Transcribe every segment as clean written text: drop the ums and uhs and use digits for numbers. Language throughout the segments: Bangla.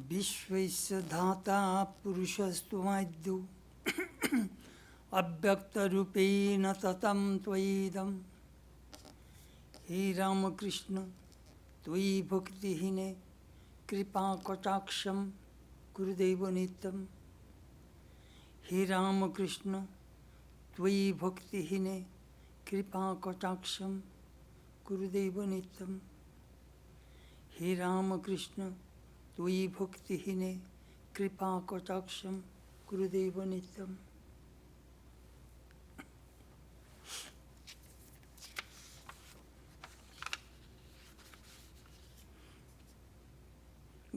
विश्वस्य धाता पुरुषस्त्वमाद्यो अव्यक्तरूपेण ततं त्वयिदं हे रामकृष्ण त्वयि भक्तिहीने कृपाकटाक्षं गुरुदेव नित्यं हे रामकृष्ण त्वयि भक्तिहीने कृपाकटाक्षं गुरुदेव नित्यं हे रामकृष्ण त्वयि भक्तिहीने कृपाकटाक्षं गुरुदेव नित्यं।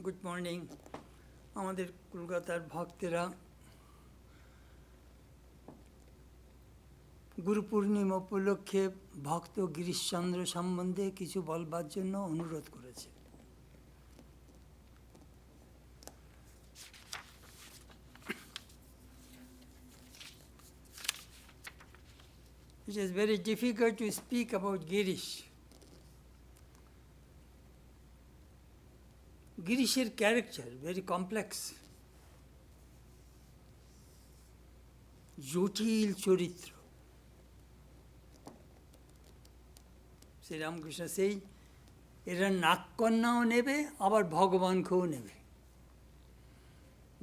Good morning. আমাদের কলকাতার ভক্তেরা গুরু পূর্ণিমা উপলক্ষে ভক্ত গিরিশচন্দ্র সম্বন্ধে কিছু বলবার জন্য অনুরোধ করেছে। It is very difficult to speak about Girish. Girish's character very complex. জটিল চরিত্র। শ্রীরামকৃষ্ণ সেই এরা নাগকন্যাও নেবে আবার ভগবানকেও নেবে।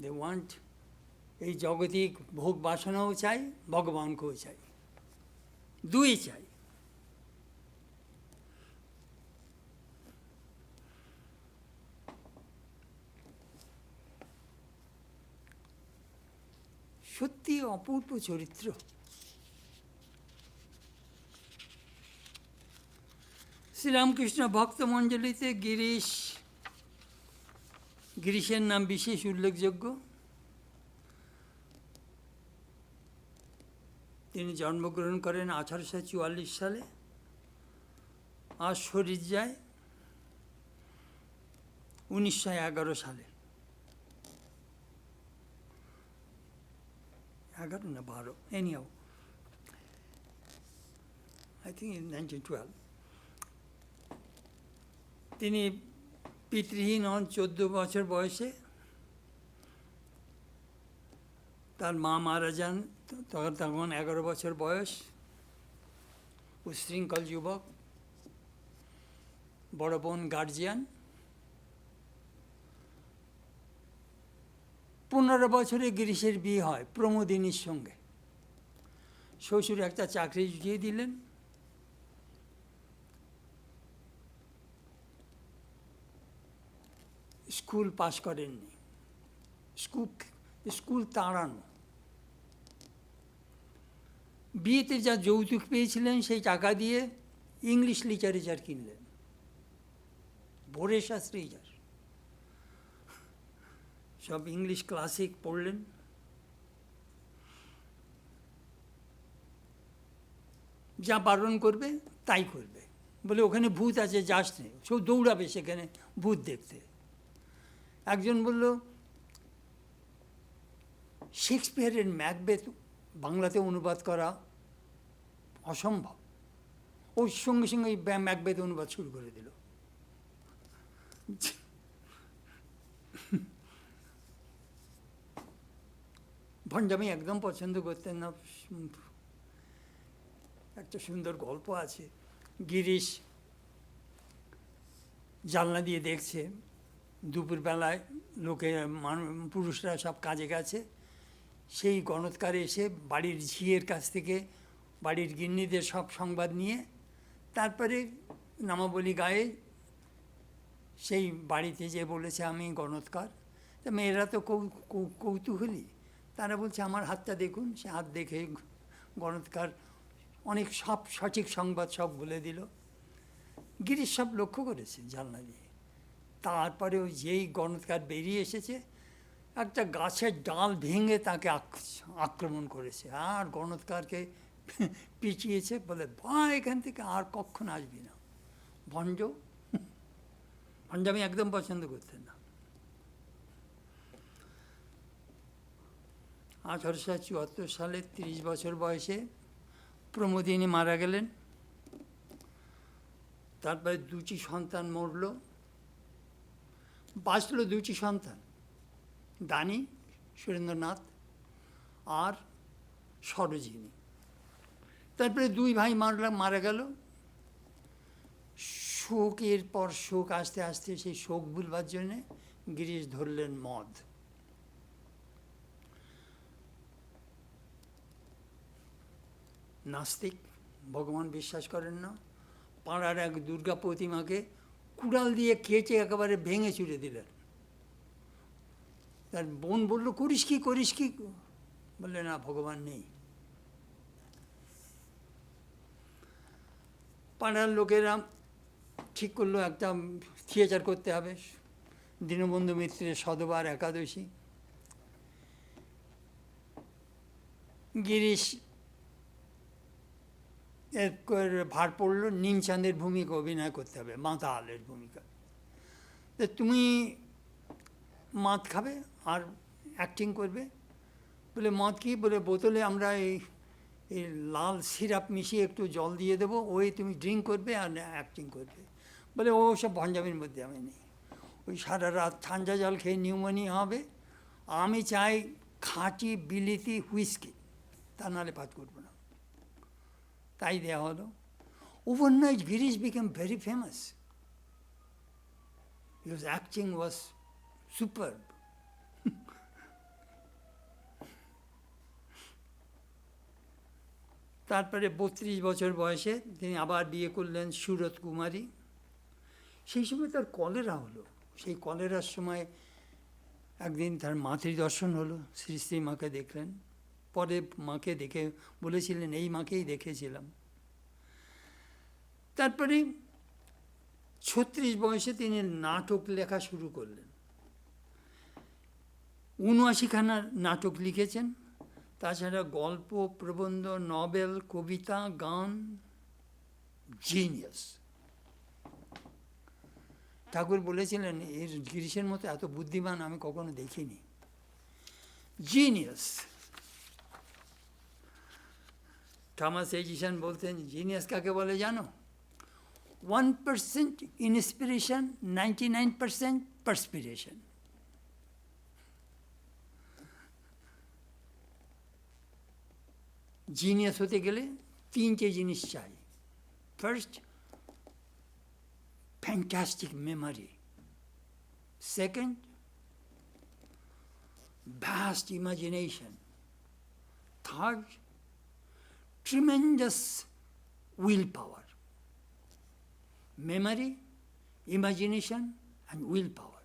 They want এই জগতিক ভোগ বাসনাও চাই, ভগবানকেও চাই, দুই চাই। সত্যি অপূর্ব চরিত্র। শ্রীরামকৃষ্ণ ভক্তমণ্ডলীতে গিরিশের নাম বিশেষ উল্লেখযোগ্য। তিনি জন্মগ্রহণ করেন 1844 সালে, আর শরীর যায় 1911 সালে। 11 না 12, anyhow, I think in 1912. তিনি পিতৃহীন হন 14 বছর বয়সে। তার মা মারা যান তখন 11 বছর বয়স। উচ্ছৃঙ্খল যুবক, বড় বোন গার্জিয়ান। 15 বছরে গিরিশের বিয়ে হয় প্রমোদিনীর সঙ্গে। শ্বশুর একটা চাকরি জুটিয়ে দিলেন। স্কুল পাশ করেননি, স্কুল তাড়ানো। বিয়েতে যা যৌতুক পেয়েছিলেন সেই টাকা দিয়ে ইংলিশ লিটারেচার কিনলেন, ভোরে শাস্ত্রী যার সব ইংলিশ ক্লাসিক পড়লেন। যা বারণ করবে তাই করবে, বলে ওখানে ভূত আছে যাস নেই, সব দৌড়াবে সেখানে ভূত দেখতে। একজন বলল শেক্সপিয়ারের ম্যাকবেথ বাংলাতে অনুবাদ করা অসম্ভব। ওর সঙ্গে সঙ্গে ম্যাকবেথ অনুবাদ শুরু করে দিল। ভণ্ডামি একদম পছন্দ করতেন না। একটা সুন্দর গল্প আছে। গিরিশ জানলা দিয়ে দেখছে দুপুরবেলায় পুরুষরা সব কাজে গেছে, সেই গণৎকারে এসে বাড়ির ঝিয়ের কাছ থেকে বাড়ির গিন্নিদের সব সংবাদ নিয়ে তারপরে নামাবলী গায়ে সেই বাড়িতে যে বলেছে আমি গণৎকার। তা মেয়েরা তো কৌতূহলী, তারা বলছে আমার হাতটা দেখুন। সে হাত দেখে গণৎকার অনেক সব সঠিক সংবাদ সব বলে দিল। গিরিশ সব লক্ষ্য করেছে জানলা দিয়ে। তারপরেও যেই গণৎকার বেরিয়ে এসেছে, একটা গাছের ডাল ভেঙে তাকে আক্রমণ করেছে, আর গণৎকারকে পিছিয়েছে, বলে বা এখান থেকে আর কখন আসবি না। ভণ্ডামি একদম পছন্দ করতেন না। 1874 সালে 30 বছর বয়সে প্রমোদিনী মারা গেলেন। তারপরে দুটি সন্তান মরল, বাঁচল দুটি সন্তান, দানি সুরেন্দ্রনাথ আর সরোজিনী। তারপরে দুই ভাই মারা গেল। শোকের পর শোক আস্তে আস্তে সেই শোক ভুলবার জন্যে গিরিশ ধরলেন মদ। নাস্তিক, ভগবান বিশ্বাস করেন না। পাড়ার এক দুর্গা প্রতিমাকে কুড়াল দিয়ে কেটে একেবারে ভেঙে চুরে দিলেন। তার বোন বলল, করিস কি করিস কি? বললে, না, ভগবান নেই। পাড়ার লোকেরা ঠিক করলো একটা থিয়েটার করতে হবে, দীনবন্ধু মিত্রের শতবার একাদশী। গিরিশ এর ভার পড়লো নিমচাঁদের ভূমিকা অভিনয় করতে হবে, মাতালের ভূমিকা। তো তুমি মদ খাবে আর অ্যাক্টিং করবে। বলে, মদ কি? বলে, বোতলে আমরা এই লাল সিরাপ মিশিয়ে একটু জল দিয়ে দেবো, ওই তুমি ড্রিঙ্ক করবে আর অ্যাক্টিং করবে। বলে, ও সব ভঞ্জামির মধ্যে আমি নেই, ওই সারা রাত ঠান্ডা জল খেয়ে নিউমোনিয়া হবে। আমি চাই খাঁটি বিলিতি হুইস্কি, তা নাহলে পাঠ করবো না। তাই দেওয়া হলো। Overnight Girish became very famous. His acting was superb. তারপরে 32 বছর বয়সে তিনি আবার বিয়ে করলেন সুরত কুমারী। সেই সময় তার কলেরা হলো। সেই কলেরার সময় একদিন তার মাতৃদর্শন হলো, শ্রী শ্রী মাকে দেখলেন। পরে মাকে দেখে বলেছিলেন, এই মাকেই দেখেছিলাম। তারপরে 36 বয়সে তিনি নাটক লেখা শুরু করলেন। 79খানা নাটক লিখেছেন। তাছাড়া গল্প, প্রবন্ধ, নভেল, কবিতা, গান। জিনিয়াস। ঠাকুর বলেছিলেন, এর গিরিশের মতো এত বুদ্ধিমান আমি কখনো দেখিনি। জিনিয়াস। থমাস এডিসন বলতেন, জিনিয়াস কাকে বলে জানো? 1% ইন্সপিরেশন, 99% পার্সপিরেশন। জিনিয়াস হতে গেলে 3টে জিনিস চাই। First, fantastic memory. Second, vast imagination. Third, tremendous willpower. Memory, imagination and willpower.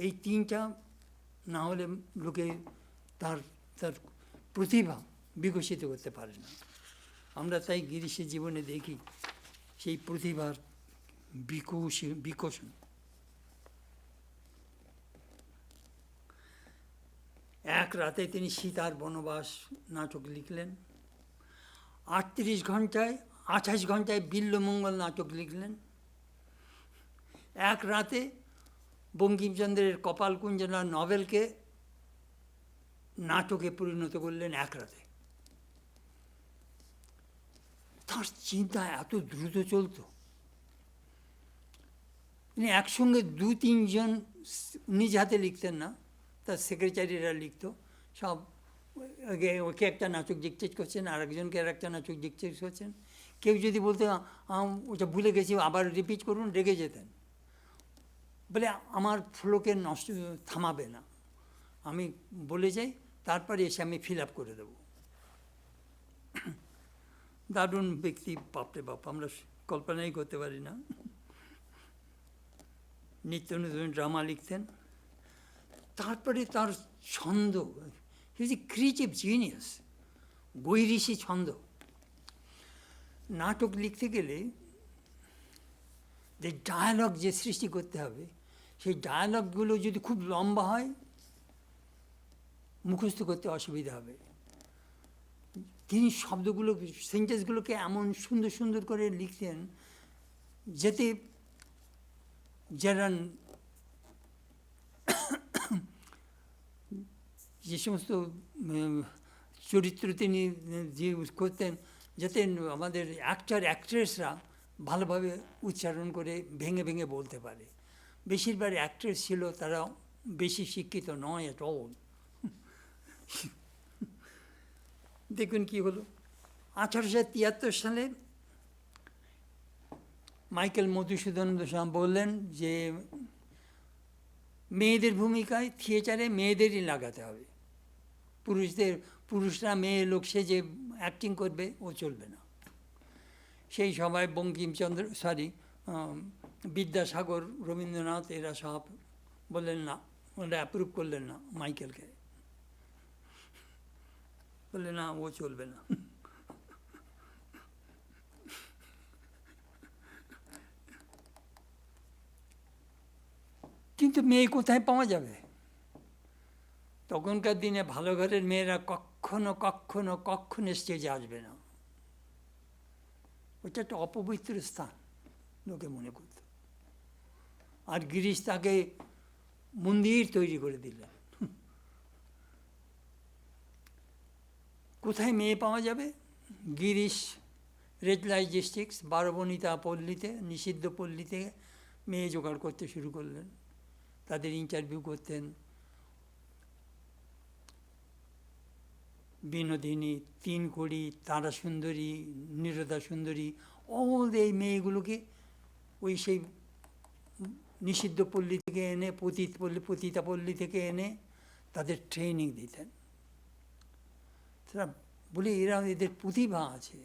এই 3টা না হলে লোকে তার প্রতিভা বিকশিত করতে পারে না। আমরা তাই গিরিশের জীবনে দেখি সেই প্রতিভার বিকশন। এক রাতে তিনি সীতার বনবাস নাটক লিখলেন। 28 ঘন্টায় বিল্বমঙ্গল নাটক লিখলেন। এক রাতে বঙ্কিমচন্দ্রের কপালকুঞ্জনা নভেলকে নাটকে পরিণত করলেন এক রাতে। তার চিন্তা এত দ্রুত চলত। তিনি একসঙ্গে 2-3 জন নিজ হাতে লিখতেন না, তার সেক্রেটারিরা লিখত। সব ওকে একটা নাটক ডিকটেট করছেন, আরেকজনকে আর একটা নাটক ডিকটেট করছেন। কেউ যদি বলতে ওটা ভুলে গেছি আবার রিপিট করুন, রেগে যেতেন। বলে, আমার ফ্লোকে নষ্ট থামাবে না, আমি বলে যাই, তারপরে এসে আমি ফিল আপ করে দেব। দারুণ ব্যক্তি, বাপরে বাপ, আমরা কল্পনাই করতে পারি না। নিত্য নতুন ড্রামা লিখতেন। তারপরে তার ছন্দ, হি ওয়াজ এ ক্রিয়েটিভ জিনিয়াস, গৈরিশি ছন্দ। নাটক লিখতে গেলে যে ডায়ালগ যে সৃষ্টি করতে হবে, সেই ডায়ালগগুলো যদি খুব লম্বা হয় মুখস্থ করতে অসুবিধা হবে। তিনি শব্দগুলো, সেন্টেন্সগুলোকে এমন সুন্দর সুন্দর করে লিখতেন যাতে যারা যে সমস্ত চরিত্র তিনি যে করতেন, যাতে আমাদের অ্যাক্টর অ্যাক্ট্রেসরা ভালোভাবে উচ্চারণ করে ভেঙে ভেঙে বলতে পারে। বেশিরভাগ অ্যাক্ট্রেস ছিল তারা বেশি শিক্ষিত নয় এট অল। দেখুন কি হলো, 1873 সালে মাইকেল মধুসূদন দত্ত বললেন যে মেয়েদের ভূমিকায় থিয়েটারে মেয়েদেরই লাগাতে হবে, পুরুষরা মেয়ে লোক সেজে অ্যাক্টিং করবে ও চলবে না। সেই সময় বঙ্কিমচন্দ্র বিদ্যাসাগর, রবীন্দ্রনাথ এরা সব বললেন না, ওরা অ্যাপ্রুভ করলেন না মাইকেলকে, বললেন না ও চলবে না। কিন্তু মেয়ে কোথায় পাওয়া যাবে? তখনকার দিনে ভালো ঘরের মেয়েরা কখনো কখনো কখনো স্টেজে আসবে না, ওটা একটা অপবিত্র স্থান লোকে মনে করত। আর গিরিশ তাকে মন্দির তৈরি করে দিলেন। কোথায় মেয়ে পাওয়া যাবে? গিরিশ রেড লাইট ডিস্ট্রিক্ট, বারবনিতা পল্লীতে, নিষিদ্ধ পল্লীতে মেয়ে জোগাড় করতে শুরু করলেন। তাদের ইন্টারভিউ করতেন। বিনোদিনী, তিনকড়ি, তারা সুন্দরী, নিরোধা সুন্দরী, অল এই মেয়েগুলোকে ওই সেই নিষিদ্ধ পল্লী থেকে এনে, পতিতা পল্লী থেকে এনে তাদের ট্রেনিং দিতেন। তারা বলে এরা, এদের প্রতিভা আছে,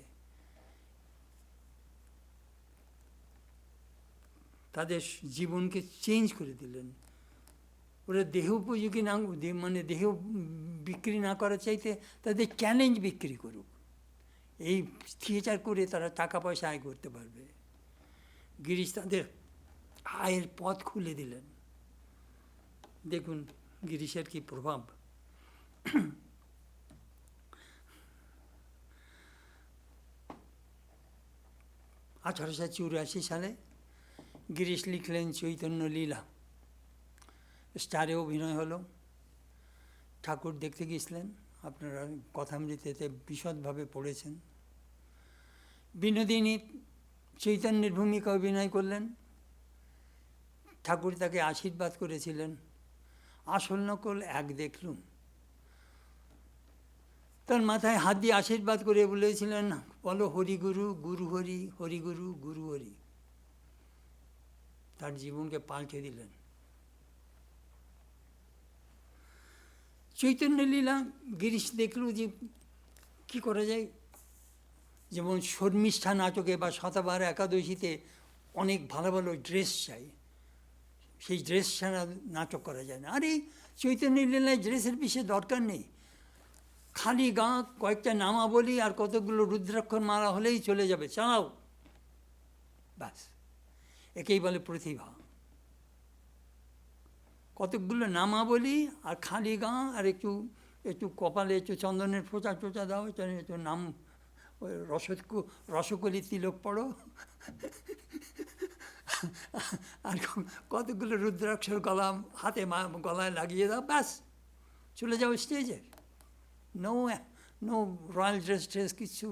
তাদের জীবনকে চেঞ্জ করে দিলেন। ওরা দেহ উপযোগী না, মানে দেহ বিক্রি না করার চাইতে তাদের চ্যালেঞ্জ বিক্রি করুক, এই থিয়েটার করে তারা টাকা পয়সা আয় করতে পারবে। গিরিশ তাদের আয়ের পথ খুলে দিলেন। দেখুন গিরিশের কি প্রভাব। 1884 সালে গিরিশ লিখলেন চৈতন্য লীলা, স্টারে অভিনয় হলো। ঠাকুর দেখতে গিয়েছিলেন, আপনারা কথামৃতেতে বিশদভাবে পড়েছেন। বিনোদিনী চৈতন্যের ভূমিকা অভিনয় করলেন। ঠাকুর তাকে আশীর্বাদ করেছিলেন, আসল নকল এক দেখলুম। তার মাথায় হাত দিয়ে আশীর্বাদ করে বলেছিলেন, বলো হরিগুরু, গুরু হরি, হরিগুরু, গুরু হরি। তার জীবনকে পাল্টে দিলেন। চৈতন্য লীলা গিরিশ দেখল যে কী করা যায়। যেমন শর্মিষ্ঠা নাটকে বা শতবার একাদশীতে অনেক ভালো ভালো ড্রেস চাই, সেই ড্রেস ছাড়া নাটক করা যায় না। আরে চৈতন্য লীলায় ড্রেসের বিশেষ দরকার নেই, খালি গাঁ, কয়েকটা নামাবলী আর কতগুলো রুদ্রাক্ষর মারা হলেই চলে যাবে, চালাও ব্যাস। একেই বলে প্রতিভা। কতকগুলো নামাবলী আর খালি গাঁ আর একটু একটু কপালে একটু চন্দনের ফোঁচা টোচা দাও, একটু নাম রসকলি তিলক পড়ো, আর কতগুলো রুদ্রাক্ষর হাতে গলায় লাগিয়ে দাও, ব্যাস চলে যাও স্টেজে। নো নো রয়্যাল ড্রেস কিছু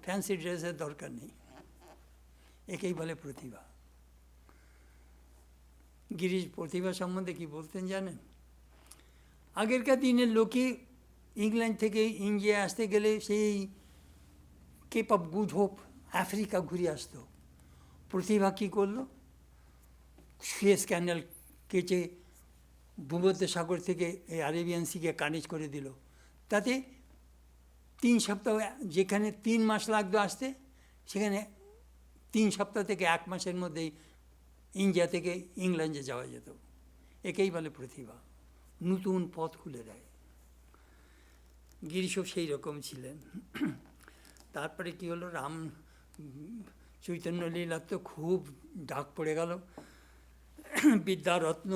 ফ্যান্সি ড্রেসের দরকার নেই। একেই বলে প্রতিভা। গিরিশ প্রতিভা সম্বন্ধে কি বলতেন জানেন? আগেরকার দিনের লোকে ইংল্যান্ড থেকে ইন্ডিয়া আসতে গেলে সেই Cape of Good Hope, Africa ঘুরে আসতো। প্রতিভা কী করলো? সুয়েজ ক্যানাল কেটে ভূমধ্যসাগর থেকে এই আরেবিয়ান সিকে কানেক্ট করে দিল। তাতে 3 সপ্তাহ, যেখানে 3 মাস লাগতো আসতে, সেখানে 3 সপ্তাহ থেকে 1 মাসের মধ্যেই ইন্ডিয়া থেকে ইংল্যান্ডে যাওয়া যেত। একেই বলে প্রতিভা, নতুন পথ খুলে দেয়। গিরিশও সেই রকম ছিলেন। তারপরে কি হলো, চৈতন্য লীলার তো খুব ডাক পড়ে গেল। বিদ্যারত্ন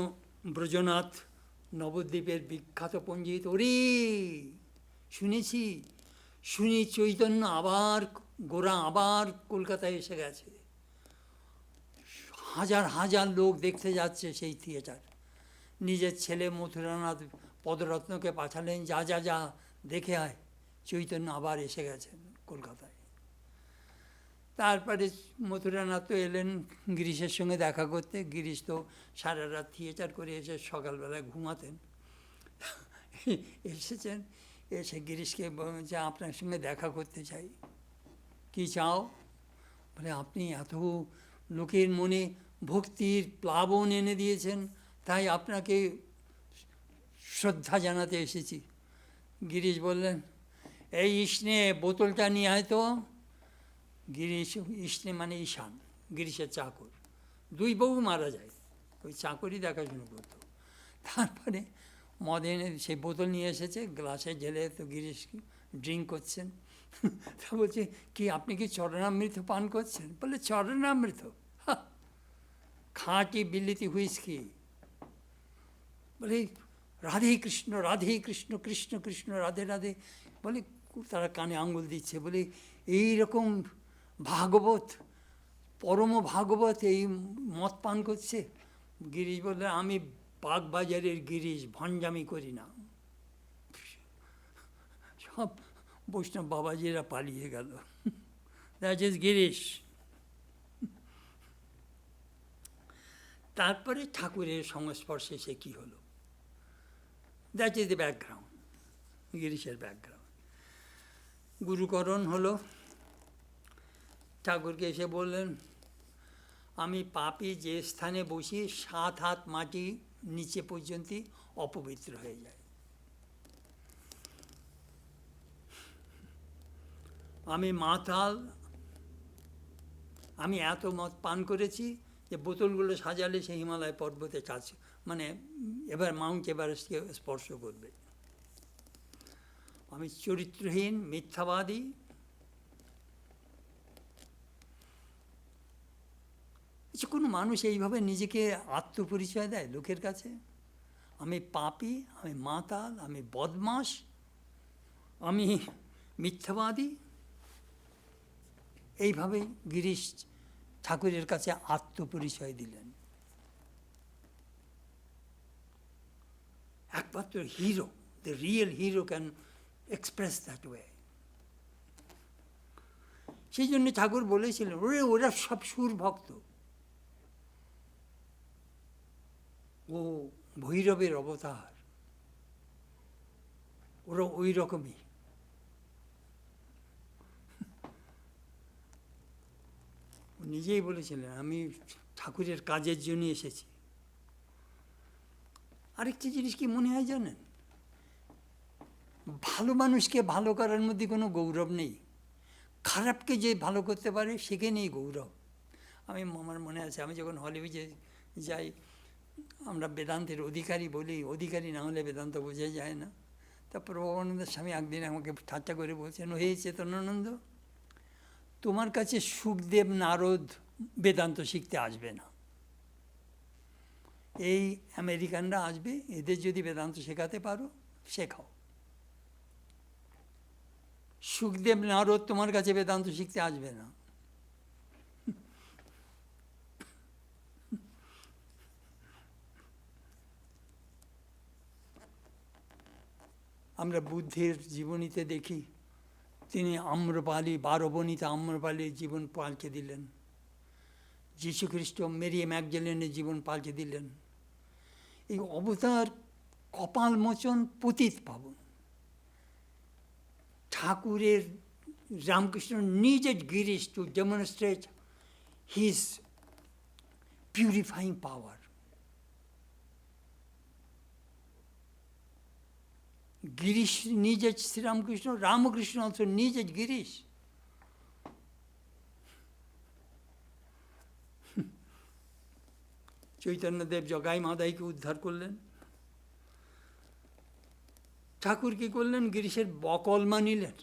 ব্রজনাথ, নবদ্বীপের বিখ্যাত পণ্ডিত, ওরে শুনি চৈতন্য গোরা আবার কলকাতায় এসে গেছে। হাজার হাজার লোক দেখতে যাচ্ছে সেই থিয়েটার। নিজের ছেলে মথুরানাথ পদরত্নকে পাঠালেন, যা যা যা দেখে আয়। চৈতন্য আবার এসে গেছেন কলকাতায়। তারপরে মথুরানাথ তো এলেন গিরিশের সঙ্গে দেখা করতে। গিরিশ তো সারা রাত থিয়েটার করে এসে সকালবেলায় ঘুমাতেন। এসেছেন, এসে গিরিশকে বলছে আপনার সঙ্গে দেখা করতে চাই। কি চাও? বলে আপনি এত লোকের মনে ভক্তির প্লাবন এনে দিয়েছেন, তাই আপনাকে শ্রদ্ধা জানাতে এসেছি। গিরিশ বললেন, এই ইসনে বোতলটা নিয়ে আয় তো। গিরিশ, ইসনে মানে ঈশান, গিরিশের চাকর। দুই বউ মারা যায়, ওই চাকরই দেখাশুনো করতো। তারপরে মদ এনে সেই বোতল নিয়ে এসেছে, গ্লাসে ঢেলে তো গিরিশ ড্রিঙ্ক করছেন। তা বলছে, কি আপনি কি চরণামৃত পান করছেন? বলে চরণামৃত, খাঁটি বিলিতি হুইস্কি। বলে রাধে কৃষ্ণ, রাধে কৃষ্ণ, কৃষ্ণ কৃষ্ণ, রাধে রাধে। বলে তারা কানে আঙ্গুল দিচ্ছে। বলে এইরকম ভাগবত, পরম ভাগবত এই মদ পান করছে। গিরিশ বললে, আমি বাগবাজারের গিরিশ, ভণ্ডামি করি না। সব বৈষ্ণব বাবাজিরা পালিয়ে গেল। That is Girish. তারপরে ঠাকুরের সংস্পর্শে সে কী হলো, দ্যাট ইজ দ্য ব্যাকগ্রাউন্ড, গিরিশের ব্যাকগ্রাউন্ড। গুরুকরণ হলো, ঠাকুরকে এসে বললেন, আমি পাপী যে স্থানে বসি 7 হাত মাটি নিচে পর্যন্ত অপবিত্র হয়ে যায়। আমি মাতাল, আমি এত মদ পান করেছি যে বোতলগুলো সাজালে সে হিমালয় পর্বতের কাছে, মানে এবার মাউন্ট এভারেস্টকে স্পর্শ করবে। আমি চরিত্রহীন, মিথ্যাবাদী। কোনো মানুষ এইভাবে নিজেকে আত্মপরিচয় দেয় লোকের কাছে? আমি পাপী, আমি মাতাল, আমি বদমাশ, আমি মিথ্যাবাদী। এইভাবে গিরিশ ঠাকুরের কাছে আত্মপরিচয় দিলেন। একমাত্র hero, the real hero can express that way. সেই জন্য ঠাকুর বলেছিলেন, ওরা সব সুর ভক্ত, ও ভৈরবের অবতার, ওরা ওই রকমই। নিজেই বলেছিলেন, আমি ঠাকুরের কাজের জন্য এসেছি। আরেকটি জিনিস কি মনে হয় জানেন, ভালো মানুষকে ভালো করার মধ্যে কোনো গৌরব নেই, খারাপকে যে ভালো করতে পারে সেখানেই গৌরব। আমার মনে আছে, আমি যখন হলিউডে যাই, আমরা বেদান্তের অধিকারী বলি, অধিকারী না হলে বেদান্ত বোঝা যায় না। তারপর প্রভুবানন্দ স্বামী একদিন আমাকে ঠাট্টা করে বলছেন, হে চেতনানন্দ, তোমার কাছে সুখদেব নারদ বেদান্ত শিখতে আসবে না, এই আমেরিকানরা আসবে, এদের যদি বেদান্ত শেখাতে পারো শেখাও। সুখদেব নারদ তোমার কাছে বেদান্ত শিখতে আসবে না। আমরা বুদ্ধের জীবনীতে দেখি, তিনি আম্রপালি, 12 বনিতা আম্রপালির জীবন পাল্টে দিলেন। যীশুখ্রিস্ট মেরি ম্যাগডালেনের জীবন পাল্টে দিলেন। এই অবতার কপাল মোচন, পতিত পাবন। ঠাকুরের Ramakrishna needed Girish to demonstrate his purifying power. Girish needed Sri Ramakrishna, Ramakrishna also needed Girish. Chaitanyadev Jagai মাদাইকে উদ্ধার করলেন। ঠাকুর কি করলেন, গিরিশের বকলমা নিলেন,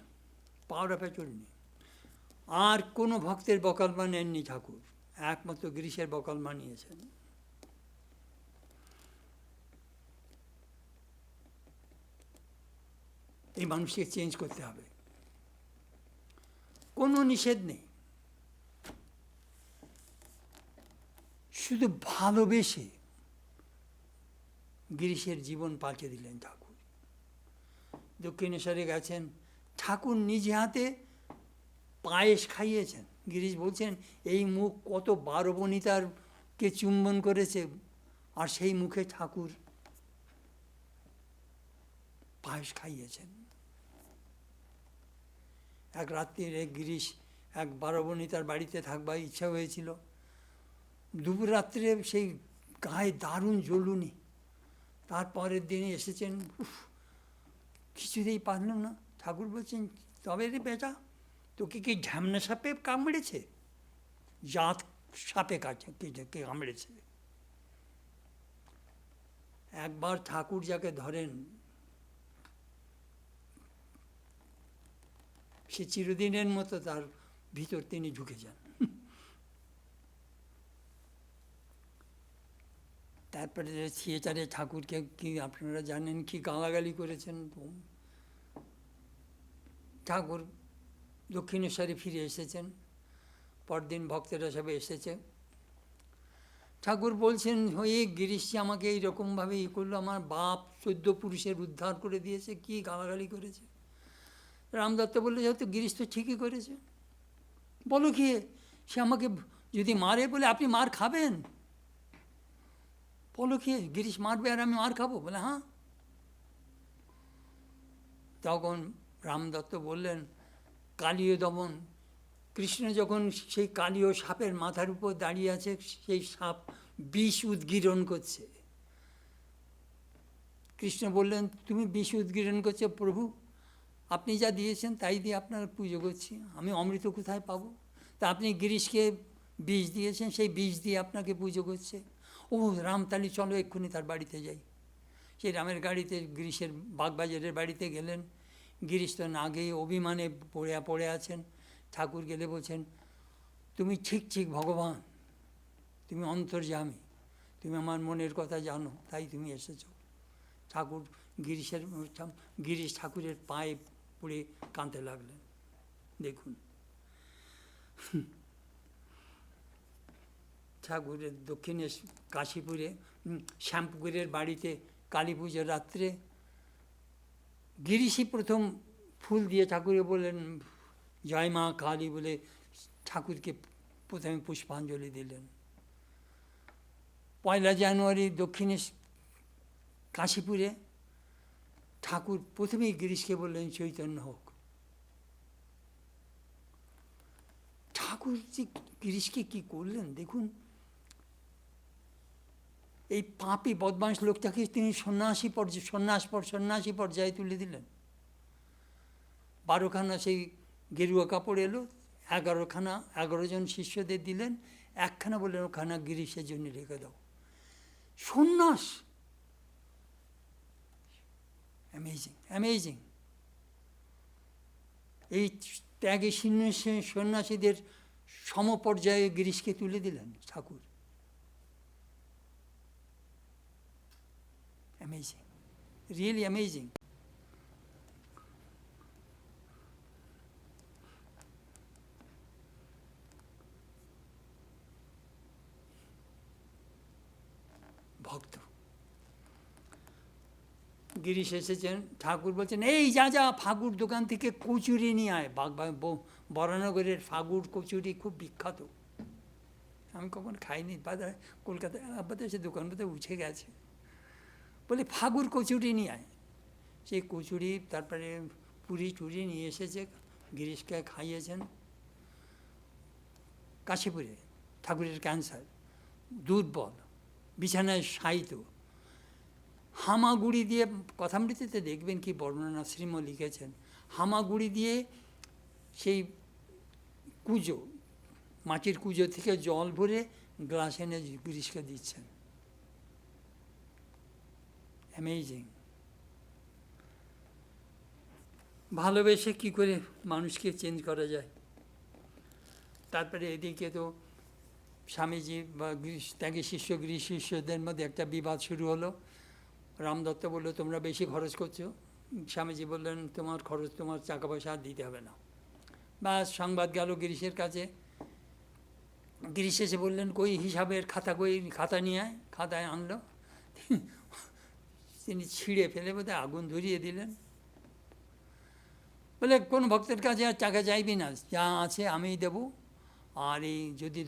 পাওয়ার অফ অ্যাটর্নি। আর কোনো ভক্তের বকলমা নেননি ঠাকুর, একমাত্র গিরিশের বকলমা নিয়েছেন। এই মানুষকে চেঞ্জ করতে হবে, কোনো নিষেধ নেই, শুধু ভালোবেসে গিরিশের জীবন পাল্টে দিলেন ঠাকুর। দক্ষিণেশ্বরে গেছেন, ঠাকুর নিজে হাতে পায়েস খাইয়েছেন। গিরিশ বলছেন এই মুখ কত 12 বনিতারকে চুম্বন করেছে, আর সেই মুখে ঠাকুর পায়েস খাইয়েছেন। এক রাত্রিরে গিরিশ এক 12 বনিতার বাড়িতে থাকবার ইচ্ছা হয়েছিল। দুপুর রাত্রে সেই গায়ে দারুণ জ্বলুনি। তারপরের দিনে এসেছেন, কিছুতেই পারলাম না। ঠাকুর বলছেন তবে রে বেটা, তোকে কি ঝামনা সাপে কামড়েছে? জাত সাপে কামড়েছে। একবার ঠাকুর যাকে ধরেন সে চিরদিনের মতো তার ভিতর তিনি ঢুকে যান। তারপরে থিয়েটারে ঠাকুরকে কি আপনারা জানেন কি গালাগালি করেছেন। ঠাকুর দক্ষিণেশ্বরে ফিরে এসেছেন, পরদিন ভক্তেরা সবে এসেছে। ঠাকুর বলছেন হয়ে গিরিশজি আমাকে এইরকমভাবে করলো, আমার বাপ 14 পুরুষের উদ্ধার করে দিয়েছে, কি গালাগালি করেছে। রামদত্ত বললে যেহেতু গিরিশ তো ঠিকই করেছে। বলো কি, সে আমাকে যদি মারে বলে আপনি মার খাবেন? বলো কি, গিরিশ মারবে আর আমি মার খাবো? বলে হ্যাঁ। তখন রামদত্ত বললেন কালীয় দমন, কৃষ্ণ যখন সেই কালীয় সাপের মাথার উপর দাঁড়িয়ে আছে, সেই সাপ বিষ উদ্গীরণ করছে। কৃষ্ণ বললেন তুমি বিষ উদ্গীরণ করছো প্রভু, আপনি যা দিয়েছেন তাই দিয়ে আপনার পুজো করছি, আমি অমৃত কোথায় পাবো? তা আপনি গিরিশকে বিষ দিয়েছেন, সেই বিষ দিয়ে আপনাকে পুজো করছে। ও রাম, তাহলে চলো এক্ষুনি তার বাড়িতে যাই। সেই রামের গাড়িতে গিরিশের বাগবাজারের বাড়িতে গেলেন। গিরিশ তো না গিয়ে অভিমানে পড়ে আছেন। ঠাকুর গেলে বলছেন তুমি ঠিক ঠিক ভগবান, তুমি অন্তর্যামী, তুমি আমার মনের কথা জানো, তাই তুমি এসেছো। ঠাকুর গিরিশ ঠাকুরের পায়ে পড়ে কাঁদতে লাগলেন। দেখুন ঠাকুরের দক্ষিণে কাশীপুরে শ্যামপুকুরের বাড়িতে কালী পুজোর রাত্রে গিরিশই প্রথম ফুল দিয়ে ঠাকুরকে বললেন জয় মা কালী বলে ঠাকুরকে প্রথমে পুষ্পাঞ্জলি দিলেন। 1 জানুয়ারি দক্ষিণে কাশীপুরে ঠাকুর প্রথমেই গিরিশকে বললেন চৈতন্য হোক। ঠাকুর যে গিরিশকে কি করলেন দেখুন। এই পাপী বদমাশ লোকটাকে তিনি সন্ন্যাসী পর্যায়ে তুলে দিলেন। 12খানা সেই গেরুয়া কাপড় এলো, 11 জন শিষ্যদের দিলেন, 1খানা বললেন ওখানা গিরিশের জন্য রেখে দাও। সন্ন্যাস, অ্যামেজিং অ্যামেজিং। এই ত্যাগী সন্ন্যাসীদের সমপর্যায়ে গিরিশকে তুলে দিলেন ঠাকুর। Amazing, really amazing. ভক্ত গিরিশ এসেছেন, ঠাকুর বলছেন এই যা ফাগুর দোকান থেকে কচুরি নিয়ে আয়। বরানগরের ফাগুর কচুরি খুব বিখ্যাত, আমি কখন খাইনি, কলকাতায় আপাতত সে দোকান বোধহয় উঠে গেছে। বলে ফাগুর কচুরি নিয়ে আয়। সেই কচুরি তারপরে পুরি টুরি নিয়ে এসেছে, গিরিশকে খাইয়েছেন। কাশীপুরে ঠাকুরের ক্যান্সার, দুর্বল, বিছানায় শায়িত, হামাগুড়ি দিয়ে, কথামৃতিতে দেখবেন কি বর্ণনা শ্রীম লিখেছেন, হামাগুড়ি দিয়ে সেই কুঁজো, মাটির কুঁজো থেকে জল ভরে গ্লাস এনে গিরিশকে দিচ্ছেন। অ্যামেজিং। ভালোবেসে কি করে মানুষকে চেঞ্জ করা যায়। তারপরে এদিকে তো স্বামীজি বা ত্যাগী শিষ্য গিরিশ শিষ্যদের মধ্যে একটা বিবাদ শুরু হলো। রামদত্ত বললো তোমরা বেশি খরচ করছো। স্বামীজি বললেন তোমার খরচ, তোমার টাকা পয়সা আর দিতে হবে না। ব্যাস সংবাদ গেল গিরিশের কাছে। গিরিশ এসে বললেন কই হিসাবের খাতা নিয়ে আয়। খাতায় আনলো, তিনি ছিঁড়ে ফেলে বোধহয় আগুন ধরিয়ে দিলেন। বলে কোনো ভক্তের কাছে আর টাকা চাইবি না, যা আছে আমিই দেবো। আর এই যদি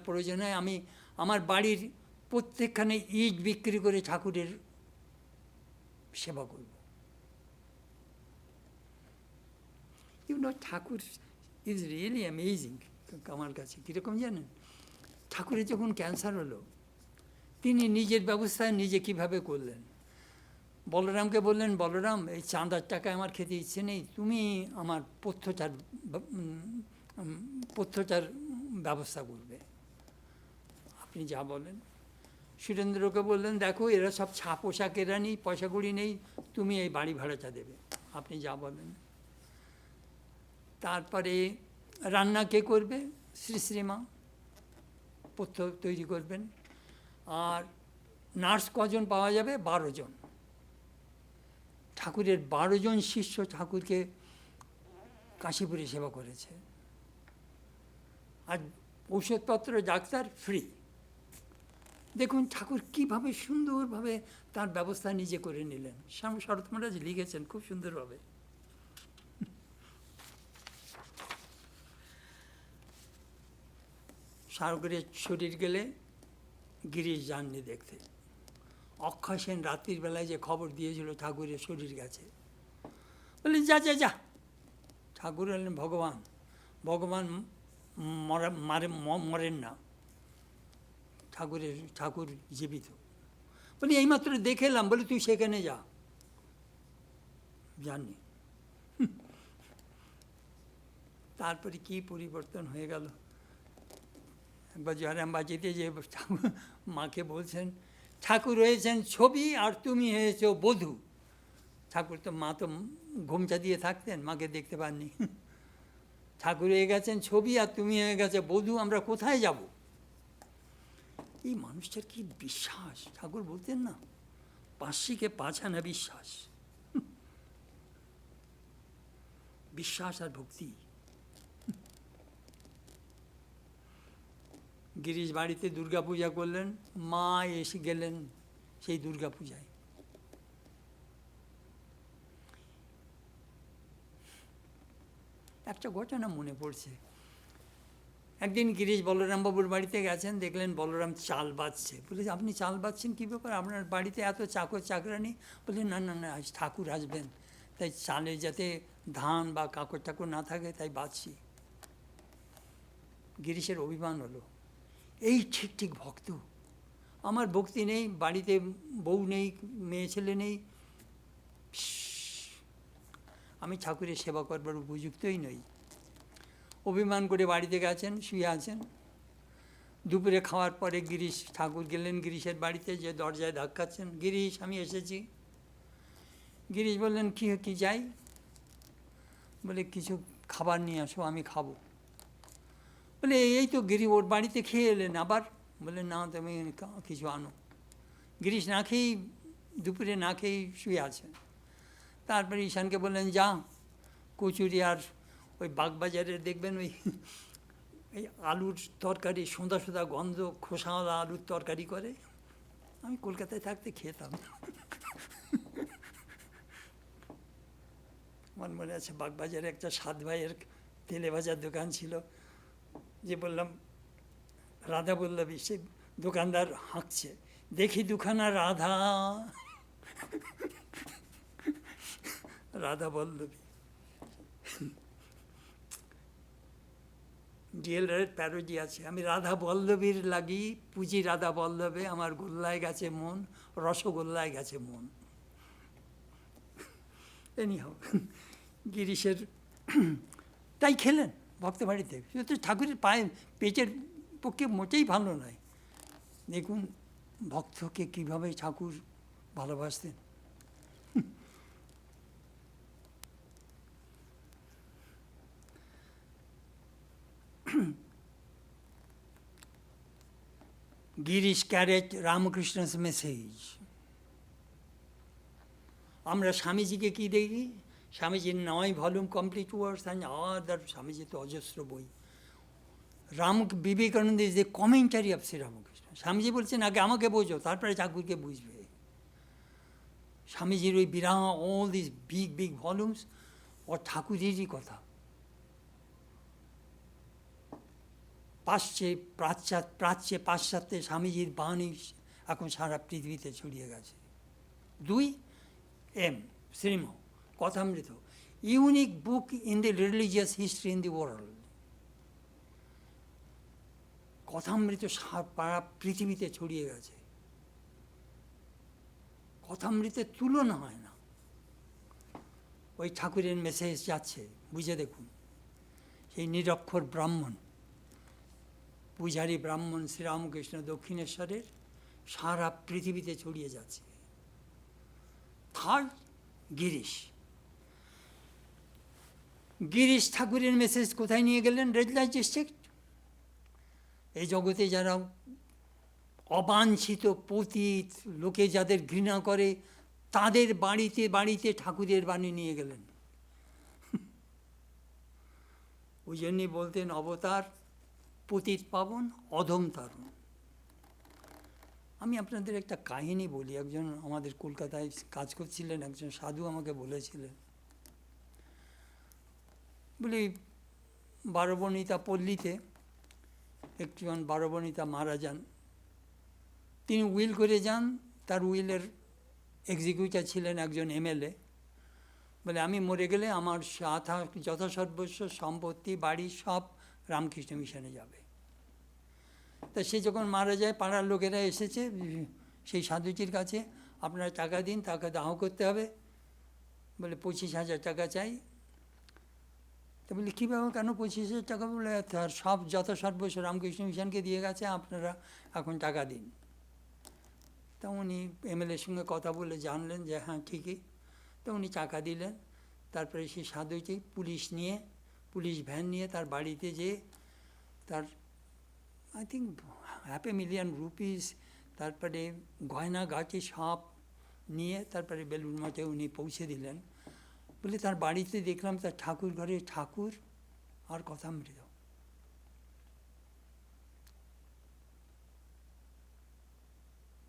প্রয়োজন হয় আমি আমার বাড়ির প্রত্যেকখানে ইট বিক্রি করে ঠাকুরের সেবা করব। ঠাকুর ইজ রিয়েলি অ্যামেজিং আমার কাছে। কীরকম জানেন, ঠাকুরের যখন ক্যান্সার হলো, তিনি নিজের ব্যবস্থায় নিজে কিভাবে করলেন। বলরামকে বললেন, বলরাম এই চাঁদার টাকা আমার খেতে ইচ্ছে নেই, তুমি আমার পথ্যটার ব্যবস্থা করবে, আপনি যা বলেন। সুরেন্দ্রকে বললেন, দেখো এরা সব পোশাক এরা নেই, পয়সা কড়ি নেই, তুমি এই বাড়ি ভাড়াটা দেবে, আপনি যা বলেন। তারপরে রান্না কে করবে, শ্রীমা পথ্য তৈরি করবেন। আর নার্স কজন পাওয়া যাবে, 12 জন। ঠাকুরের 12 জন শিষ্য ঠাকুরকে কাশীপুরে সেবা করেছে। আর ঔষধপত্র ডাক্তার ফ্রি। দেখুন ঠাকুর কীভাবে সুন্দরভাবে তার ব্যবস্থা নিজে করে নিলেন। শরৎ মহারাজ লিখেছেন খুব সুন্দরভাবে। সাগরের শরীর গেলে গিরিশ যাননি দেখতে। অক্ষয় সেন রাত্রির বেলায় যে খবর দিয়েছিল ঠাকুরের শরীর গেছে, বললেন যা যা যা। ঠাকুর হলেন ভগবান, ভগবান মরেন না, ঠাকুর জীবিত। বলি এইমাত্র দেখে এলাম, বলে তুই সেখানে যা। জানি তারপরে কি পরিবর্তন হয়ে গেল। একবার জয়রাম বাজিতে যে মাকে বলছেন, ঠাকুর হয়েছেন ছবি আর তুমি হয়েছ বধূ। ঠাকুর তো, মা তো ঘুমচা দিয়ে থাকতেন, মাকে দেখতে পাননি। ঠাকুর হয়ে গেছেন ছবি আর তুমি হয়ে গেছে বধূ, আমরা কোথায় যাব। এই মানুষটার কি বিশ্বাস। ঠাকুর বলতেন না, পাশিকে পাছানা বিশ্বাস। বিশ্বাস আর ভক্তি। গিরিশ বাড়িতে দুর্গা পূজা করলেন, মা এসে গেলেন সেই দুর্গা পূজায়। একটা ঘটনা মনে পড়ছে। একদিন গিরিশ বলরামবাবুর বাড়িতে গেছেন, দেখলেন বলরাম চাল বাজছে। বলে আপনি চাল বাজছেন কী ব্যাপার, আপনার বাড়িতে এত চাকর চাকরানি? বলে না না না, আজ ঠাকুর আসবেন, তাই চালে যাতে ধান বা কাকর টাকর না থাকে তাই বাজছি। গিরিশের অভিমান হলো, এই ঠিক ঠিক ভক্ত, আমার ভক্তি নেই, বাড়িতে বউ নেই, মেয়ে ছেলে নেই, আমি ঠাকুরের সেবা করবার উপযুক্তই নই। অভিমান করে বাড়িতে গেছেন, শুয়ে আছেন। দুপুরে খাওয়ার পরে গিরিশ ঠাকুর গেলেন গিরিশের বাড়িতে, যে দরজায় ধাক্কাচ্ছেন, গিরিশ আমি এসেছি। গিরিশ বললেন কি যাই? বলে কিছু খাবার নিয়ে আসো, আমি খাবো। বলে এই তো গিরি ওর বাড়িতে খেয়ে এলেন আবার? বলে না, তুমি কিছু আনো। গিরিশ না খেয়েই, দুপুরে না খেয়েই শুয়ে আছে। তারপরে ঈশানকে বললেন যা, কচুরি আর ওই বাগবাজারে দেখবেন ওই আলুর তরকারি, সোঁদা সোঁদা গন্ধ, খোসাওয়ালা আলুর তরকারি করে, আমি কলকাতায় থাকতে খেতাম। আমার মনে আছে বাগবাজারে একটা সাত ভাইয়ের তেলে ভাজার দোকান ছিল, যে বললাম রাধা বল্লভী, সে দোকানদার হাঁকছে, দেখি দুখানা রাধা, রাধা বল্লভী। ডিএলআর প্যারোডি আছে, আমি রাধা বল্লভীর লাগি পুঁজি রাধা বল্লভে, আমার গোল্লায় গেছে মন, রসগোল্লায় গেছে মন। এনিহাও গিরিশের তাই খেলেন ভক্ত বাড়িতে। তো ঠাকুরের পায়ে পেটের পক্ষে মোটেই ভালো নয়। দেখুন ভক্তকে কীভাবে ঠাকুর ভালোবাসতেন। গিরিশ ক্যারেট রামকৃষ্ণ's মেসেজ। আমরা স্বামীজিকে কি দেখি, স্বামীজির 9 volume complete works and other, Swamiji তো অজস্র বই। Vivekananda is a commentary of Shri Ramakrishna. Swamiji বলছেন আগে আমাকে বোঝো, তারপরে ঠাকুরকে বুঝবে। স্বামীজির ওই বিরাট all this big big volumes, ও ঠাকুরেরই কথা। পাশ্চাত্যে স্বামীজির বাণী এখন সারা পৃথিবীতে ছড়িয়ে গেছে। 2 Srima Kathamrita, unique book in the religious history in the world. Kathamrita সারা পৃথিবীতে ছড়িয়ে গেছে, কথামৃতের তুলনা হয় না। ওই ঠাকুরের মেসেজ যাচ্ছে, বুঝে দেখুন। সেই নিরক্ষর ব্রাহ্মণ, পূজারী ব্রাহ্মণ শ্রীরামকৃষ্ণ দক্ষিণেশ্বরের সারা পৃথিবীতে ছড়িয়ে যাচ্ছে। থার্ড, গিরিশ ঠাকুরের মেসেজ কোথায় নিয়ে গেলেন? Red light district. এই জগতে যারা অবাঞ্ছিত, পতিত, লোকে যাদের ঘৃণা করে, তাদের বাড়িতে বাড়িতে ঠাকুরের বাণী নিয়ে গেলেন। ওই জন্যই বলতেন অবতার পতিত পাবন, অধম তারণ। আমি আপনাদের একটা কাহিনী বলি। একজন আমাদের কলকাতায় কাজ করছিলেন, একজন সাধু আমাকে বলেছিলেন, বলি বারবণিতা পল্লীতে একজন বারবণিতা মারা যান। তিনি উইল করে যান, তার উইলের এক্সিকিউটর ছিলেন একজন এমএলএ। বলে আমি মরে গেলে আমার যথাসর্বস্ব সম্পত্তি, বাড়ি সব রামকৃষ্ণ মিশনে যাবে। তা সে যখন মারা যায়, পাড়ার লোকেরা এসেছে সেই সাধুজির কাছে, আপনারা টাকা দিন, তাকে দাহ করতে হবে। বলে 25,000 টাকা চাই। তা বলি কীভাবে, কেন 25,000 টাকা? বলে তার সব যথাসর্বস্ব রামকৃষ্ণ মিশনকে দিয়ে গেছে, আপনারা এখন টাকা দিন। তা উনি এমএলএর সঙ্গে কথা বলে জানলেন যে হ্যাঁ ঠিকই। তো উনি টাকা দিলেন। তারপরে সেই সাধুজি পুলিশ ভ্যান নিয়ে তার বাড়িতে যেয়ে তার আই থিঙ্ক $500,000 রুপিস, তারপরে গয়না গাটি সব নিয়ে তারপরে বেলুড় মঠে উনি পৌঁছে দিলেন। বলে তার বাড়িতে দেখলাম তার ঠাকুর ঘরে ঠাকুর আর কথামৃত।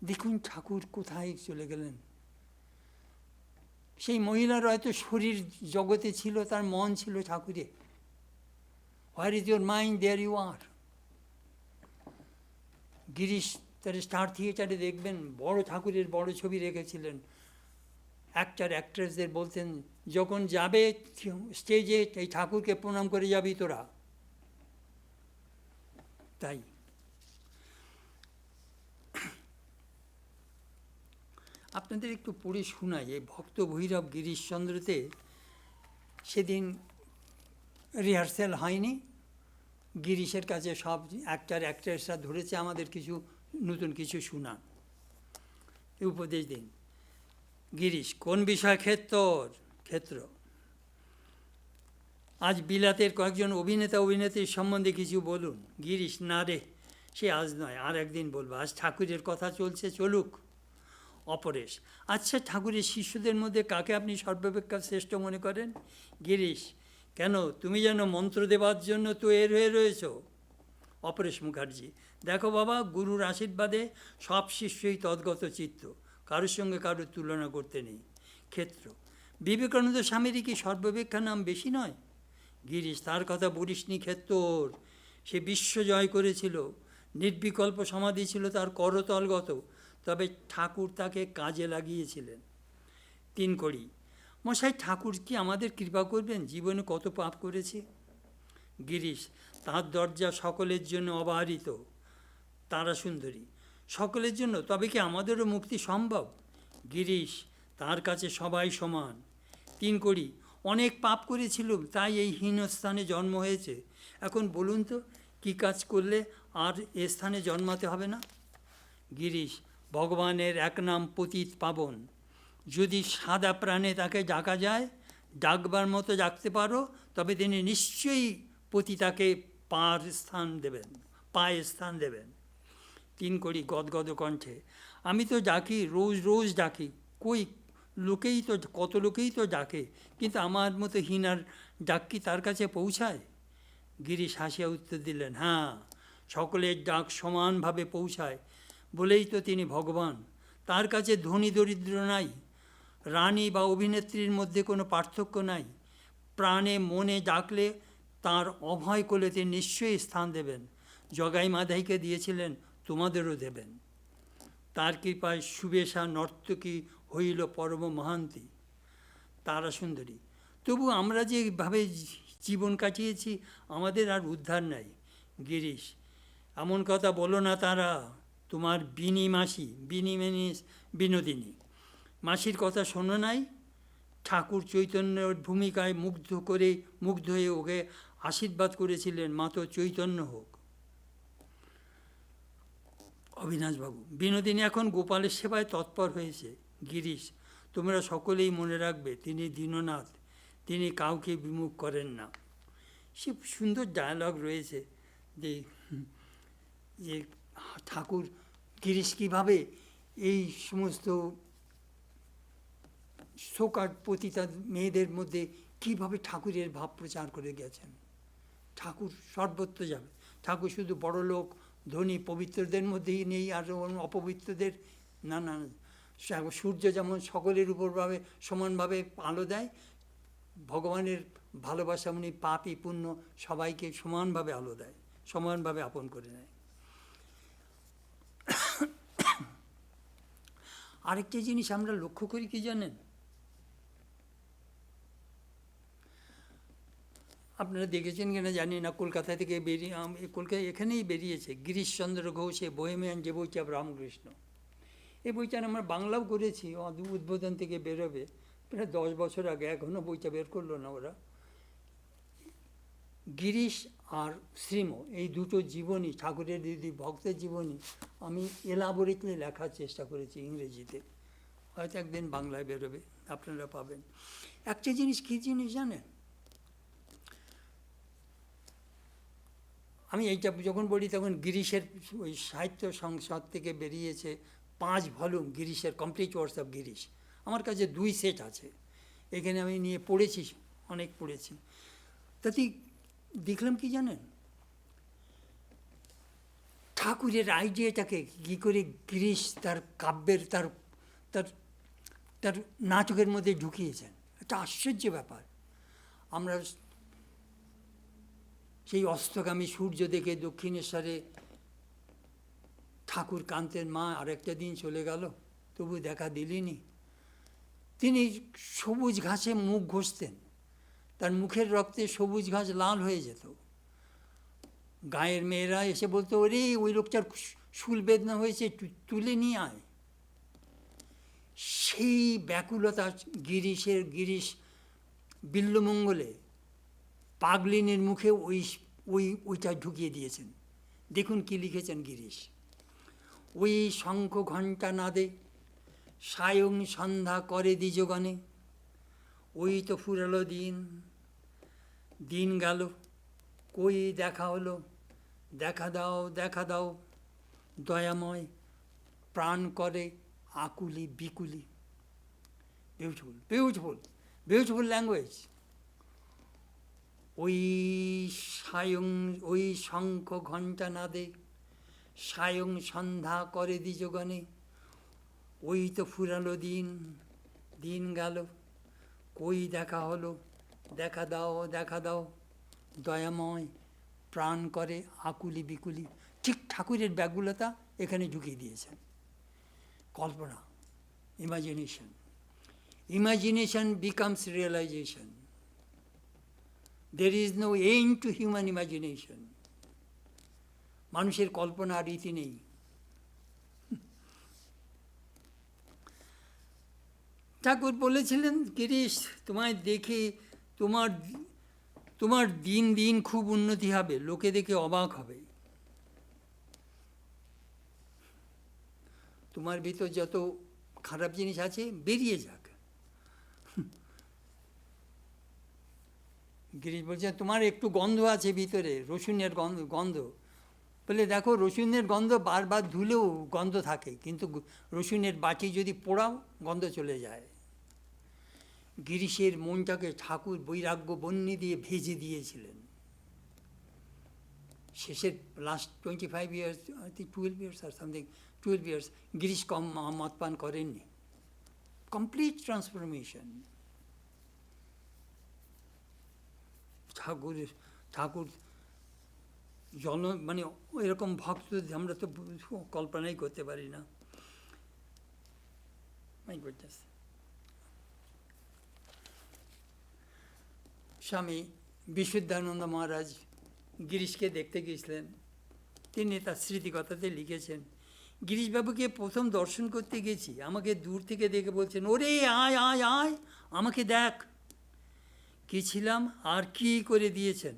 দেখুন ঠাকুর কোথায় চলে গেলেন। সেই মহিলার হয়তো শরীর জগতে ছিল, তার মন ছিল ঠাকুরে। Where is your mind, there you are. Girish তার স্টার থিয়েটারে দেখবেন বড় ঠাকুরের বড় ছবি রেখেছিলেন। অ্যাক্ট্রেসদের বলতেন যখন যাবে স্টেজে এই ঠাকুরকে প্রণাম করে যাবি তোরা। তাই আপনাদের একটু পড়ে শোনাই। এই ভক্ত ভৈরব গিরিশচন্দ্রতে সেদিন রিহার্সেল হয়নি। গিরিশের কাছে সব অ্যাক্ট্রেসরা ধরেছে আমাদের কিছু নতুন কিছু শোনান, উপদেশ দিন। গিরিশ, কোন বিষয় ক্ষেত্র? আজ বিলাতের কয়েকজন অভিনেত্রীর সম্বন্ধে কিছু বলুন। গিরিশ, না রে, সে আজ নয়, আর একদিন বলবো। আজ ঠাকুরের কথা চলছে, চলুক। অপরেশ, আচ্ছা ঠাকুরের শিষ্যদের মধ্যে কাকে আপনি সর্বাপেক্ষা শ্রেষ্ঠ মনে করেন? গিরিশ, কেন, তুমি যেন মন্ত্র দেবার জন্য তো এর হয়ে রয়েছ। অপরেশ মুখার্জি, দেখো বাবা, গুরুর আশীর্বাদে সব শিষ্যই তদ্গত চিত্ত, কারোর সঙ্গে কারোর তুলনা করতে নেই। ক্ষেত্র, বিবেকানন্দ স্বামীরই কি সর্বাপেক্ষা নাম বেশি নয়? গিরিশ, তার কথা বলিসনি ক্ষেত্র, সে বিশ্ব জয় করেছিল, নির্বিকল্প সমাধি ছিল তার করতলগত, তবে ঠাকুর তাকে কাজে লাগিয়েছিলেন। 3 কড়ি, মশাই ঠাকুর কি আমাদের কৃপা করবেন? জীবনে কত পাপ করেছি। গিরিশ, তাঁর দরজা সকলের জন্য অবারিত। তারাসুন্দরী, সকলের জন্য, তবে কি আমাদেরও মুক্তি সম্ভব? গিরিশ, তার কাছে সবাই সমান। 3 কড়ি, অনেক পাপ করেছিল, তাই এই হীনস্থানে জন্ম হয়েছে। এখন বলুন তো কী কাজ করলে আর এ স্থানে জন্মাতে হবে না? গিরিশ, ভগবানের এক নাম পতিত পাবন। যদি সাদা প্রাণে তাকে ডাকা যায়, ডাকবার মতো ডাকতে পারো, তবে তিনি নিশ্চয়ই পতিতাকে পায়ে স্থান দেবেন। 3 কড়ি গদগদ কণ্ঠে, আমি তো ডাকি, রোজ ডাকি, কত লোকেই তো ডাকে, কিন্তু আমার মতো হীনার ডাক কি তার কাছে পৌঁছায়? গিরিশ হাসিয়া উত্তর দিলেন, হ্যাঁ, সকলের ডাক সমানভাবে পৌঁছায় বলেই তো তিনি ভগবান। তার কাছে ধনী দরিদ্র নাই, রানী বা অভিনেত্রীর মধ্যে কোনো পার্থক্য নাই। প্রাণে মনে ডাকলে তার অভয় কোলেতে নিশ্চয়ই স্থান দেবেন। জগাই মাধাইকে দিয়েছিলেন, তোমাদেরও দেবেন। তার কৃপায় সুবেশা নর্তকী হইল পরম মহান্তি, তারা সুন্দরী। তবু আমরা যেভাবে জীবন কাটিয়েছি, আমাদের আর উদ্ধার নাই। গিরিশ, এমন কথা বলো না তারা, তোমার বিনি মাসি, বিনি মিনিস বিনোদিনী মাসির কথা শোনো নাই? ঠাকুর চৈতন্যের ভূমিকায় মুগ্ধ হয়ে ওকে আশীর্বাদ করেছিলেন, মাতো চৈতন্য হোক। অবিনাশবাবু, বিনোদিনী এখন গোপালের সেবায় তৎপর হয়েছে। গিরিশ, তোমরা সকলেই মনে রাখবে, তিনি দীননাথ, তিনি কাউকে বিমুখ করেন না। সে সুন্দর ডায়ালগ রয়েছে যে যে ঠাকুর গিরিশ কীভাবে এই সমস্ত শোকার পতিতা মেয়েদের মধ্যে কীভাবে ঠাকুরের ভাব প্রচার করে গেছেন। ঠাকুর সর্বত্র যাবে, ঠাকুর শুধু বড় লোক ধনী পবিত্রদের মধ্যেই নেই আর অপবিত্রদের না না। সূর্য যেমন সকলের উপরভাবে সমানভাবে আলো দেয়, ভগবানের ভালোবাসা উনি পাপী পুণ্য সবাইকে সমানভাবে আলো দেয়, সমানভাবে আপন করে নেয়। আরেকটি জিনিস আমরা লক্ষ্য করি কি জানেন, আপনারা দেখেছেন কিনা জানি না, কলকাতা থেকে কলকাতা এখানেই বেরিয়েছে গিরিশচন্দ্র ঘোষে বোহেমিয়ান যে বইটা রামকৃষ্ণ। এই বইটা আমরা বাংলাও করেছি, উদ্বোধন থেকে বেরোবে প্রায় 10 বছর আগে, এখনও বইটা বের করলো না ওরা। গিরিশ আর শ্রীম এই দুটো জীবনী, ঠাকুরের দিদি ভক্তের জীবনী আমি এলাবোরেটলি লেখার চেষ্টা করেছি ইংরেজিতে, হয়তো একদিন বাংলায় বেরোবে, আপনারা পাবেন। একটা জিনিস কী জিনিস জানেন, আমি এইটা যখন বলি তখন গিরিশের ওই সাহিত্য সংসদ থেকে বেরিয়েছে 5 ভলিউম গিরিশের কমপ্লিট ওয়ার্কস অফ গিরিশ, আমার কাছে 2 সেট আছে, এখানে আমি নিয়ে পড়েছি, অনেক পড়েছি। তাতে দেখলাম কি জানেন, ঠাকুরের আইডিয়াটাকে কী করে গিরিশ তার কাব্যের তার তার তার নাটকের মধ্যে ঢুকিয়েছেন, একটা আশ্চর্য ব্যাপার। আমরা সেই অস্তগামী সূর্য দেখে দক্ষিণেশ্বরে ঠাকুর কান্তেন, মা আরেকটা দিন চলে গেল তবু দেখা দিলিনি। তিনি সবুজ ঘাসে মুখ ঘষতেন, তার মুখের রক্তে সবুজ ঘাস লাল হয়ে যেত। গাঁয়ের মেয়েরা এসে বলতো, ওরে ওই লোকটার শুল বেদনা হয়েছে, তুলে নিয়ে আয়। সেই ব্যাকুলতা গিরিশ বিল্লমঙ্গলে পাগলিনীর মুখে ওইটা ঢুকিয়ে দিয়েছেন। দেখুন কি লিখেছেন গিরিশ, ওই শঙ্খ ঘণ্টা নাদে সায়ং সন্ধ্যা করে দ্বিজগণে, ওই তো ফুরালো দিন গেল, কই দেখা হলো, দেখা দাও দয়াময়, প্রাণ করে আকুলি বিকুলি। Beautiful beautiful beautiful language. ওই শঙ্খ ঘণ্টা নাদে সায়ং সন্ধ্যা করে দ্বিজগণে, ওই তো ফুরালো দিন গেল, কই দেখা হলো, দেখা দাও দয়াময়, প্রাণ করে আকুলি বিকুলি। ঠিক ঠাকুরের ব্যাকুলতা এখানে ঢুকিয়ে দিয়েছেন। কল্পনা, imagination becomes realization. There is no end to human imagination. মানুষের কল্পনা রীতি নেই। ঠাকুর বলেছিলেন, গিরিশ তোমায় দেখে তোমার দিন খুব উন্নতি হবে, লোকে দেখে অবাক হবে। তোমার ভিতর যত খারাপ জিনিস আছে বেরিয়ে যাক। গিরিশ বলছে, তোমার একটু গন্ধ আছে ভিতরে, রসুনের গন্ধ। বলে দেখো, রসুনের গন্ধ বারবার ধুলেও গন্ধ থাকে, কিন্তু রসুনের বাটি যদি পোড়াও গন্ধ চলে যায়। গিরিশের মনটাকে ঠাকুর বৈরাগ্য বন্যি দিয়ে ভেজে দিয়েছিলেন। শেষের last 25 years, I think 12 years or something, 12 years, Girish মদ পান করেননি। Complete transformation. ঠাকুর ঠাকুর মানে এরকম ভক্ত আমরা তো কল্পনাই করতে পারি না। My goodness. স্বামী বিশুদ্ধানন্দ মহারাজ গিরিশকে দেখতে গিয়েছিলেন। তিনি তার স্মৃতিকথাতে লিখেছেন, গিরিশবাবুকে প্রথম দর্শন করতে গেছি, আমাকে দূর থেকে দেখে বলছেন, ওরে আয় আয় আয়, আমাকে দেখ। কি ছিলাম আর কি করে দিয়েছেন,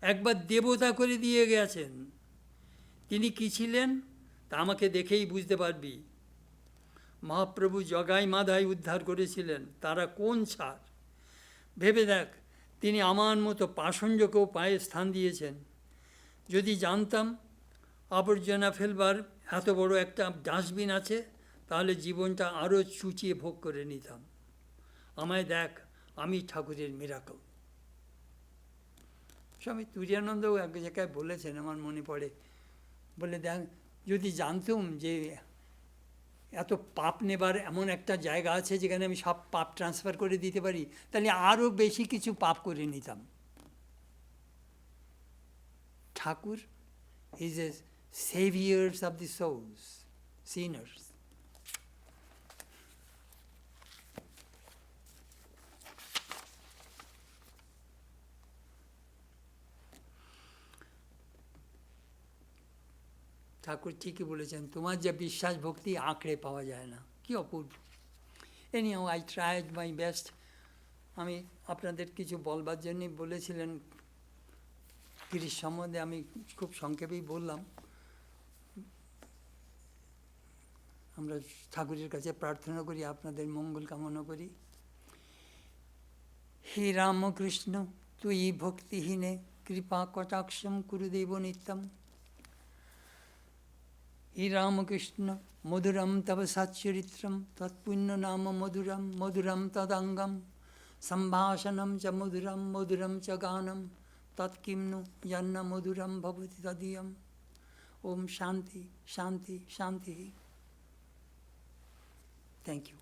একবার দেবতা করে দিয়ে গেছেন। তিনি কি ছিলেন তা আমাকে দেখেই বুঝতে পারবি। মহাপ্রভু জগাই মাধাই উদ্ধার করেছিলেন, তারা কোন ছাড়। ভেবে দেখ, তিনি আমার মতো পাষণ্ডকেও পায়ে স্থান দিয়েছেন। যদি জানতাম আবর্জনা ফেলবার এত বড় একটা ডাস্টবিন আছে, তাহলে জীবনটা আরও চুচিয়ে ভোগ করে নিতাম। আমায় দেখ, আমি ঠাকুরের মিরাকল। স্বামী তুরীয়ানন্দও এক জায়গায় বলেছেন, আমার মনে পড়ে, বলে দেখ, যদি জানতাম যে এত পাপ নেবার এমন একটা জায়গা আছে যেখানে আমি সব পাপ ট্রান্সফার করে দিতে পারি, তাহলে আরও বেশি কিছু পাপ করে নিতাম। ঠাকুর is a saviors of the souls, sinners. ঠাকুর ঠিকই বলেছেন, তোমার যে বিশ্বাস ভক্তি আঁকড়ে পাওয়া যায় না, কি অপূর্ব। Anyhow I tried my best. আমি আপনাদের কিছু বলবার জন্যই বলেছিলেন গিরিশ সম্বন্ধে, আমি খুব সংক্ষেপেই বললাম। আমরা ঠাকুরের কাছে প্রার্থনা করি, আপনাদের মঙ্গল কামনা করি। হে রামকৃষ্ণ তুই ভক্তিহীনে কৃপা কটাক্ষম কুরুদেব নিত্যম। হে রামকৃষ্ণ মধুরম তব সচ্চরিত্রম তৎপুণ্য নাম মধুরম মধুরম তদঙ্গম সম্ভাষণম চ মধুরম মধুরম চ গানম তৎকিম্নু যন্ন মধুরম ভবতি তদীয়ম। ওম শান্তি শান্তি শান্তি। Thank you.